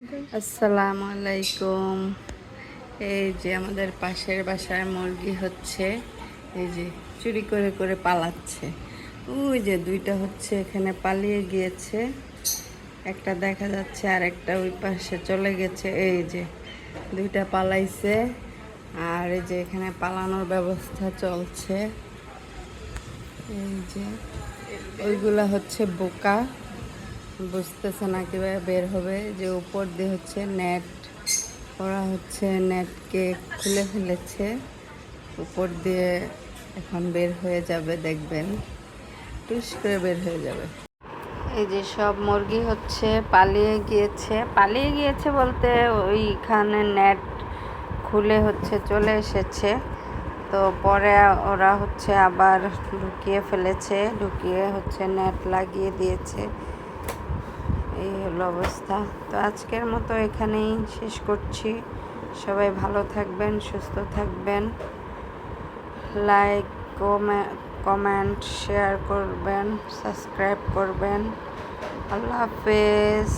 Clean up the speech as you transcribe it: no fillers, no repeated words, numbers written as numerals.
আসসালামু আলাইকুম। এই যে আমাদের পাশের বাসায় মুরগি হচ্ছে, এই যে চুরি করে করে পালাচ্ছে। ওই যে দুইটা হচ্ছে এখানে পালিয়ে গিয়েছে, একটা দেখা যাচ্ছে আর একটা ওই পাশে চলে গেছে। এই যে দুইটা পালাইছে, আর এই যে এখানে পালানোর ব্যবস্থা চলছে। এই যে ওইগুলা হচ্ছে বোকা, বুঝতেছে না কিভাবে বের হবে। যে উপর দিয়ে হচ্ছে নেট, ওরা হচ্ছে নেটকে খুলে ফেলেছে উপর দিয়ে, এখন বের হয়ে যাবে, দেখবেন টুস করে বের হয়ে যাবে। এই যে সব মুরগি হচ্ছে পালিয়ে গিয়েছে বলতে ওইখানে নেট খুলে হচ্ছে চলে এসেছে। তো পরে ওরা হচ্ছে আবার ঢুকিয়ে হচ্ছে নেট লাগিয়ে দিয়েছে। এই হলো অবস্থা। তো আজকের মতো এখানেই শেষ করছি। সবাই ভালো থাকবেন, সুস্থ থাকবেন, লাইক কমেন্ট শেয়ার করবেন, সাবস্ক্রাইব করবেন। আল্লাহ হাফেজ।